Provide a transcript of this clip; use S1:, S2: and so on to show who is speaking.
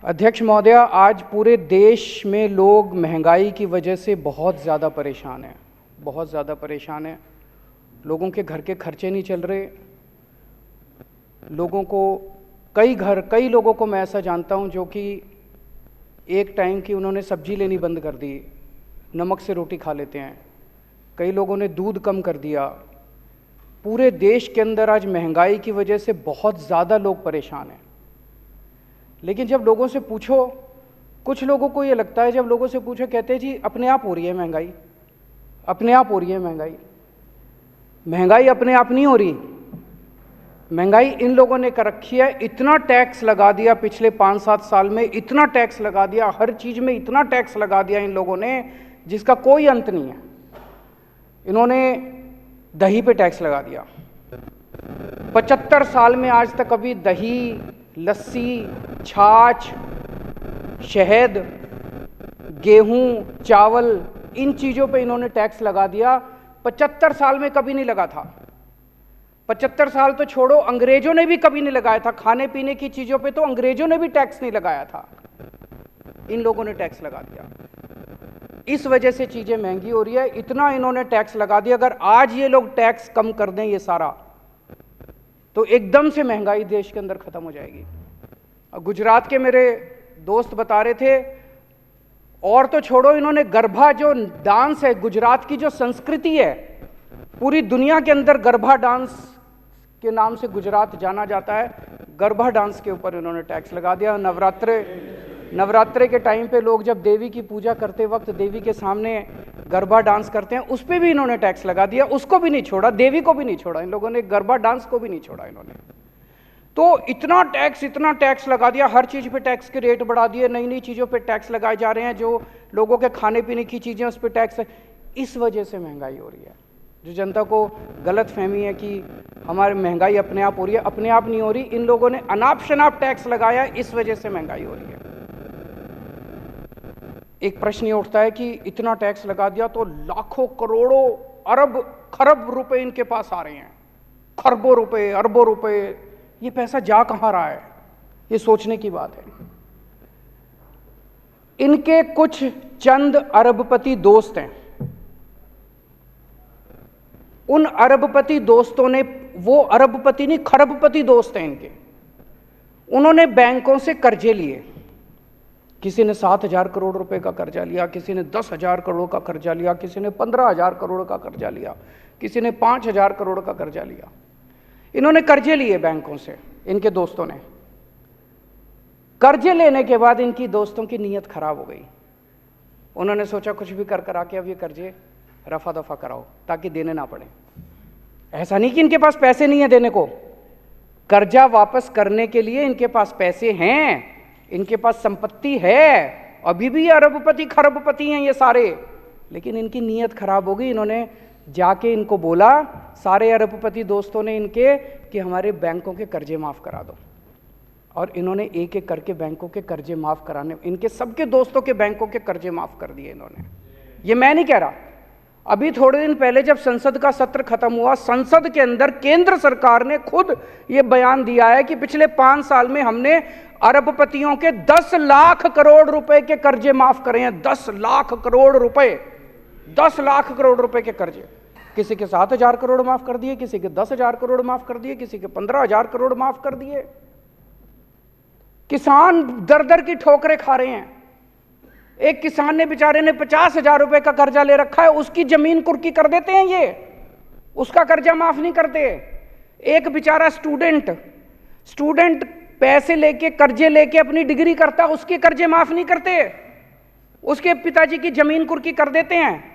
S1: अध्यक्ष महोदय, आज पूरे देश में लोग महंगाई की वजह से बहुत ज़्यादा परेशान हैं, बहुत ज़्यादा परेशान हैं। लोगों के घर के खर्चे नहीं चल रहे। लोगों को कई लोगों को मैं ऐसा जानता हूं जो कि एक टाइम की उन्होंने सब्जी लेनी बंद कर दी, नमक से रोटी खा लेते हैं। कई लोगों ने दूध कम कर दिया। पूरे देश के अंदर आज महंगाई की वजह से बहुत ज़्यादा लोग परेशान हैं। लेकिन जब लोगों से पूछो, कुछ लोगों को ये लगता है, जब लोगों से पूछो कहते हैं जी अपने आप हो रही है महंगाई, अपने आप हो रही है महंगाई। महंगाई अपने आप नहीं हो रही। महंगाई इन लोगों ने कर रखी है। इतना टैक्स लगा दिया पिछले 5-7 साल में, इतना टैक्स लगा दिया, हर चीज़ में इतना टैक्स लगा दिया इन लोगों ने जिसका कोई अंत नहीं है। इन्होंने दही पे टैक्स लगा दिया। 75 साल में आज तक अभी दही, लस्सी, छाछ, शहद, गेहूं, चावल, इन चीज़ों पे इन्होंने टैक्स लगा दिया। 75 साल में कभी नहीं लगा था। 75 साल तो छोड़ो, अंग्रेजों ने भी कभी नहीं लगाया था। खाने पीने की चीज़ों पे तो अंग्रेजों ने भी टैक्स नहीं लगाया था। इन लोगों ने टैक्स लगा दिया। इस वजह से चीज़ें महंगी हो रही है। इतना इन्होंने टैक्स लगा दिया। अगर आज ये लोग टैक्स कम कर दें ये सारा, तो एकदम से महंगाई देश के अंदर खत्म हो जाएगी। गुजरात के मेरे दोस्त बता रहे थे, और तो छोड़ो, इन्होंने गरबा जो डांस है, गुजरात की जो संस्कृति है, पूरी दुनिया के अंदर गरबा डांस के नाम से गुजरात जाना जाता है। गरबा डांस के ऊपर इन्होंने टैक्स लगा दिया। नवरात्रे के टाइम पे लोग जब देवी की पूजा करते वक्त देवी के सामने गरबा डांस करते हैं, उस पर भी इन्होंने टैक्स लगा दिया। उसको भी नहीं छोड़ा, देवी को भी नहीं छोड़ा, इन लोगों ने गरबा डांस को भी नहीं छोड़ा इन्होंने। तो इतना टैक्स लगा दिया, हर चीज़ पे टैक्स के रेट बढ़ा दिए, नई नई चीज़ों पे टैक्स लगाए जा रहे हैं। जो लोगों के खाने पीने की चीज़ें उस पर टैक्स है। इस वजह से महंगाई हो रही है। जो जनता को गलत फहमी है कि हमारी महंगाई अपने आप हो रही है, अपने आप नहीं हो रही। इन लोगों ने अनाप शनाप टैक्स लगाया, इस वजह से महंगाई हो रही है। एक प्रश्न ये उठता है कि इतना टैक्स लगा दिया तो लाखों करोड़ों अरब खरब रुपए इनके पास आ रहे हैं, खरबों रुपए, अरबों रुपए, ये पैसा जा कहां रहा है? ये सोचने की बात है। इनके कुछ चंद अरबपति दोस्त हैं। उन अरबपति दोस्तों ने, वो अरबपति नहीं खरबपति दोस्त हैं इनके, उन्होंने बैंकों से कर्जे लिए। किसी ने 7,000 करोड़ रुपए का कर्जा लिया, किसी ने 10,000 करोड़ का कर्जा लिया, किसी ने 15,000 करोड़ का कर्जा लिया, किसी ने 5,000 करोड़ का कर्जा लिया। इन्होंने कर्जे लिए बैंकों से, इनके दोस्तों ने। कर्जे लेने के बाद इनकी दोस्तों की नीयत खराब हो गई। उन्होंने सोचा कुछ भी कर करा के अब ये कर्जे रफा दफा कराओ ताकि देने ना पड़े। ऐसा नहीं कि इनके पास पैसे नहीं है देने को, कर्जा वापस करने के लिए इनके पास पैसे हैं, इनके पास संपत्ति है, अभी भी अरबपति खरबपति हैं ये सारे। लेकिन इनकी नीयत खराब हो गई। इन्होंने जाके इनको बोला, सारे अरबपति दोस्तों ने इनके, कि हमारे बैंकों के कर्जे माफ करा दो। और इन्होंने एक एक करके बैंकों के कर्जे माफ कराने, इनके सबके दोस्तों के बैंकों के कर्जे माफ कर दिए इन्होंने। ये मैं नहीं कह रहा। अभी थोड़े दिन पहले जब संसद का सत्र खत्म हुआ, संसद के अंदर केंद्र सरकार ने खुद ये बयान दिया है कि पिछले 5 साल में हमने अरबपतियों के 10 लाख करोड़ रुपए के कर्जे माफ करे हैं। 10 लाख करोड़ रुपए, 10 लाख करोड़ रुपए के कर्जे। किसी के 7,000 करोड़ माफ कर दिए, किसी के 10,000 करोड़ माफ कर दिए, किसी के 15,000 करोड़ माफ कर दिए। किसान दर दर की ठोकरें खा रहे हैं। एक किसान ने, बेचारे ने 50,000 रुपए का कर्जा ले रखा है, उसकी जमीन कुर्की कर देते हैं ये, उसका कर्जा माफ नहीं करते। एक बेचारा स्टूडेंट पैसे लेके, कर्जे लेके अपनी डिग्री करता, उसके कर्जे माफ नहीं करते, उसके पिताजी की जमीन कुर्की कर देते हैं।